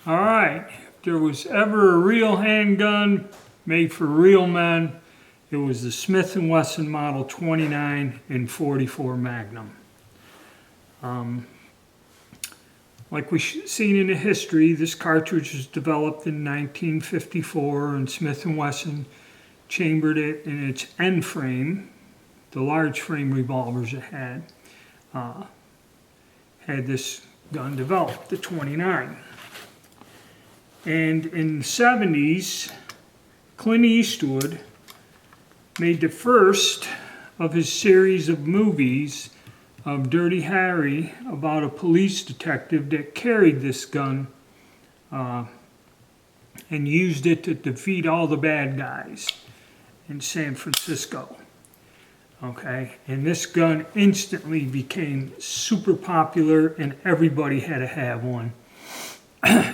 All right, if there was ever a real handgun made for real men, it was the Smith & Wesson Model 29 and 44 Magnum. Like we've seen in the history, this cartridge was developed in 1954, and Smith & Wesson chambered it in its end frame, the large frame revolvers it had this gun developed, the 29. And in the 70s, Clint Eastwood made the first of his series of movies of Dirty Harry about a police detective that carried this gun and used it to defeat all the bad guys in San Francisco. Okay, and this gun instantly became super popular and everybody had to have one.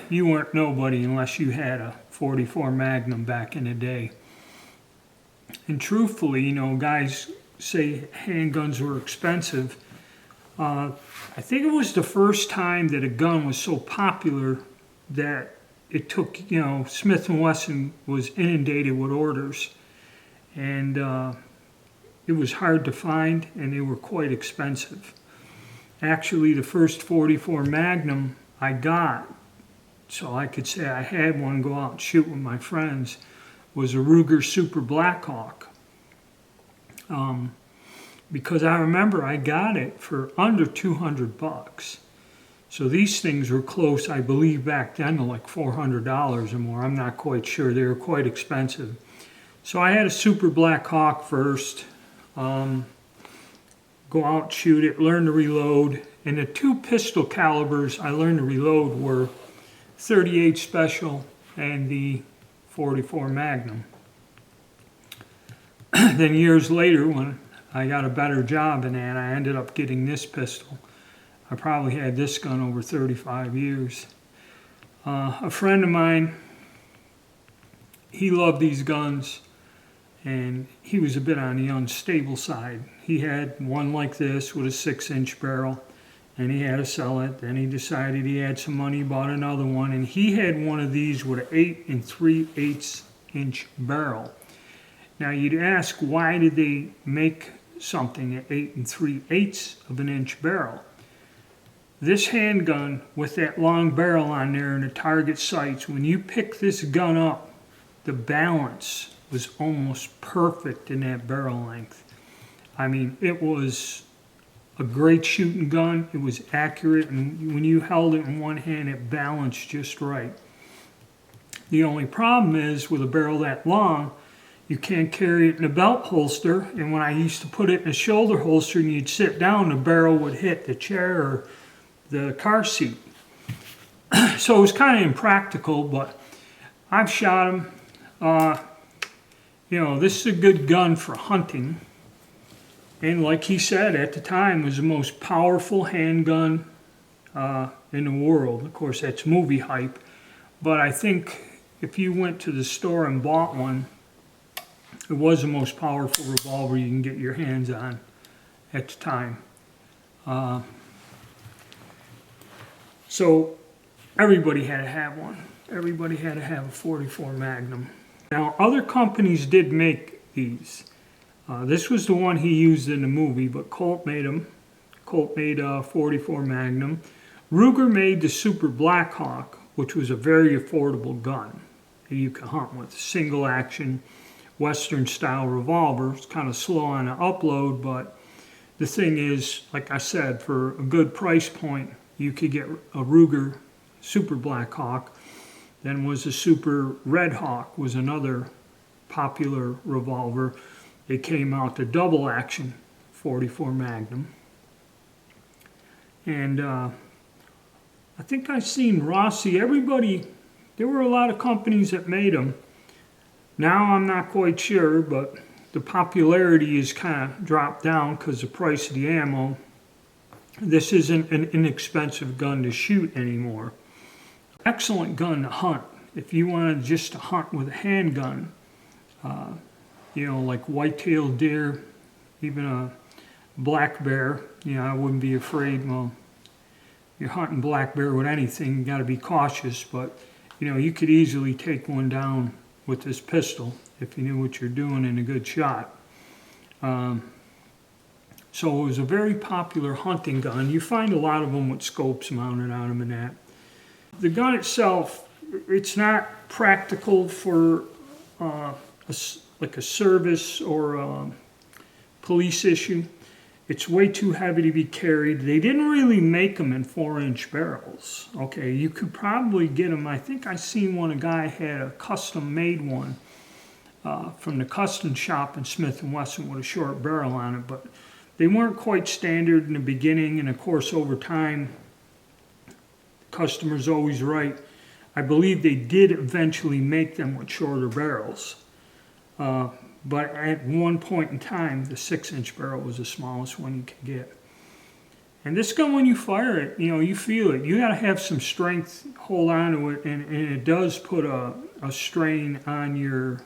You weren't nobody unless you had a 44 Magnum back in the day. And truthfully, you know, guys say handguns were expensive. I think it was the first time that a gun was so popular that it took, you know, Smith & Wesson was inundated with orders. And it was hard to find, and they were quite expensive. Actually, the first 44 Magnum I got, so I could say I had one, go out and shoot with my friends, was a Ruger Super Blackhawk. Because I remember I got it for under $200. So these things were close, I believe back then, to like $400 or more. I'm not quite sure. They were quite expensive. So I had a Super Blackhawk first. Go out, shoot it, learn to reload. And the two pistol calibers I learned to reload were 38 Special and the 44 Magnum. Then years later, when I got a better job in that, I ended up getting this pistol. I probably had this gun over 35 years. A friend of mine, he loved these guns, and he was a bit on the unstable side. He had one like this with a 6-inch barrel, and he had to sell it. Then he decided he had some money, bought another one, and he had one of these with an 8 3/8 inch barrel. Now you'd ask, why did they make something at 8 3/8 of an inch barrel? This handgun with that long barrel on there and the target sights, when you pick this gun up, the balance was almost perfect in that barrel length. I mean, it was a great shooting gun. It was accurate, and when you held it in one hand, it balanced just right. The only problem is, with a barrel that long, you can't carry it in a belt holster, and when I used to put it in a shoulder holster and you'd sit down, the barrel would hit the chair or the car seat. So it was kind of impractical, but I've shot them. You know, this is a good gun for hunting. And like he said, at the time, it was the most powerful handgun in the world. Of course, that's movie hype. But I think if you went to the store and bought one, it was the most powerful revolver you can get your hands on at the time. So everybody had to have one. Everybody had to have a 44 Magnum. Now, other companies did make these. This was the one he used in the movie, but Colt made them. Colt made a 44 Magnum. Ruger made the Super Blackhawk, which was a very affordable gun that you could hunt with. Single action, Western style revolver. It's kind of slow on the upload, but the thing is, like I said, for a good price point, you could get a Ruger Super Blackhawk. Then was the Super Red Hawk, was another popular revolver. It came out the double action 44 Magnum. And I think I've seen Rossi, everybody, there were a lot of companies that made them. Now I'm not quite sure, but the popularity has kind of dropped down because the price of the ammo. This isn't an inexpensive gun to shoot anymore. Excellent gun to hunt. If you wanted just to hunt with a handgun, you know, like white-tailed deer, even a black bear, you know, I wouldn't be afraid. Well, you're hunting black bear with anything, you got to be cautious, but you know, you could easily take one down with this pistol if you knew what you're doing and a good shot. So it was a very popular hunting gun. You find a lot of them with scopes mounted on them and that. The gun itself, it's not practical for like a service or a police issue. It's way too heavy to be carried. They didn't really make them in 4-inch barrels. Okay, you could probably get them. I think I seen one, a guy had a custom made one from the custom shop in Smith & Wesson with a short barrel on it, but they weren't quite standard in the beginning, and of course over time, customers always right. I believe they did eventually make them with shorter barrels. But at one point in time, the 6-inch barrel was the smallest one you could get. And this gun, when you fire it, you know, you feel it. You got to have some strength, hold on to it, and it does put a strain on your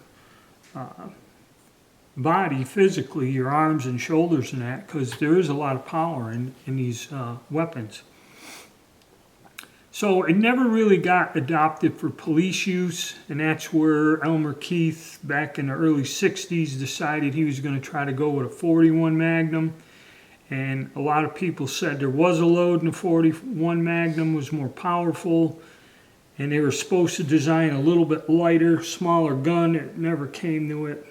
body physically, your arms and shoulders and that, because there is a lot of power in these weapons. So it never really got adopted for police use, and that's where Elmer Keith, back in the early 60s, decided he was going to try to go with a 41 Magnum. And a lot of people said there was a load in the 41 Magnum, was more powerful, and they were supposed to design a little bit lighter, smaller gun. It never came to it.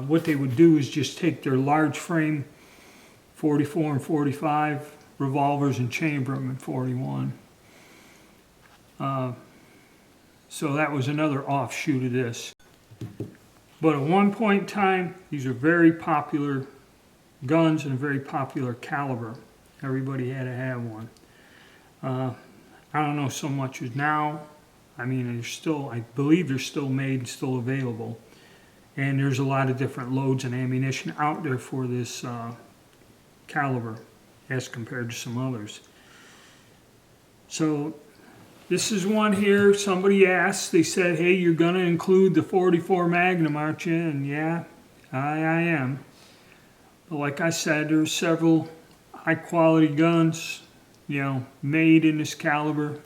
What they would do is just take their large frame 44 and 45 revolvers and chamber them in 41. So that was another offshoot of this. But at one point in time, these are very popular guns and a very popular caliber. Everybody had to have one. I don't know so much as now. I mean, they're still, I believe they're still made and still available. And there's a lot of different loads and ammunition out there for this caliber as compared to some others. So this is one here. Somebody asked, they said, hey, you're going to include the 44 Magnum, aren't you? And yeah, I am. But like I said, there's several high quality guns, you know, made in this caliber.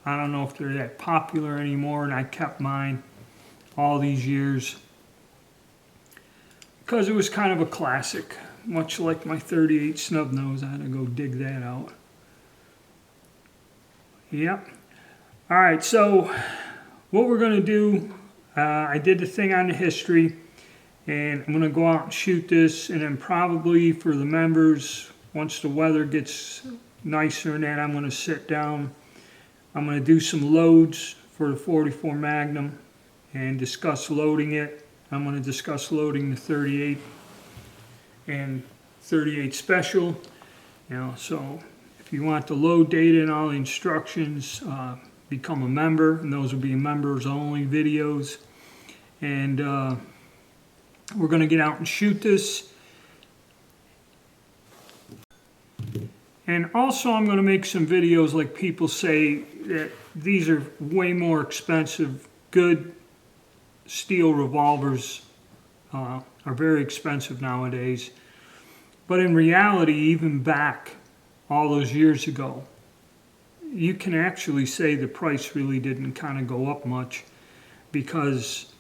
I don't know if they're that popular anymore, and I kept mine all these years because it was kind of a classic, much like my 38 snub nose. I had to go dig that out. Yep. All right, so what we're going to do, I did the thing on the history, and I'm going to go out and shoot this, and then probably for the members, once the weather gets nicer and that, I'm going to sit down. I'm going to do some loads for the 44 Magnum and discuss loading it. I'm going to discuss loading the 38 and 38 Special. You know, so if you want the load data and all the instructions, become a member, and those will be members only videos. And we're going to get out and shoot this. And also I'm going to make some videos, like people say that these are way more expensive. Good steel revolvers are very expensive nowadays. But in reality, even back all those years ago, you can actually say the price really didn't kind of go up much, because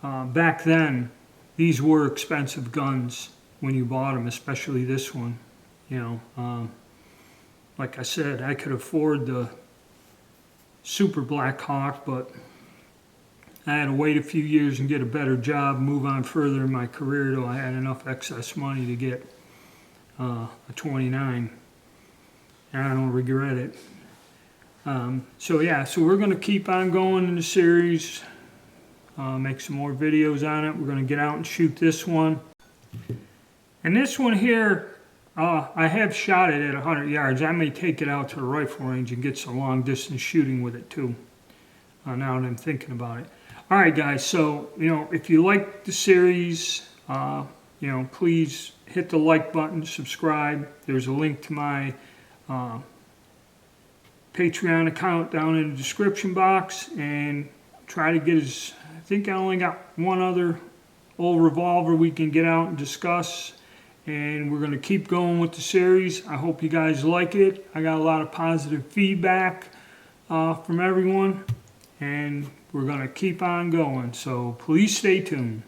back then these were expensive guns when you bought them, especially this one. You know, like I said, I could afford the Super Black Hawk, but I had to wait a few years and get a better job, move on further in my career till I had enough excess money to get a 29. And I don't regret it. So yeah, so we're going to keep on going in the series, make some more videos on it. We're going to get out and shoot this one. And this one here, I have shot it at 100 yards. I may take it out to the rifle range and get some long distance shooting with it too, now that I'm thinking about it. All right, guys, so, you know, if you like the series, you know, please hit the like button, subscribe. There's a link to my Patreon account down in the description box, and try to get I think I only got one other old revolver we can get out and discuss, and we're going to keep going with the series. I hope you guys like it. I got a lot of positive feedback from everyone, and we're going to keep on going. So please stay tuned.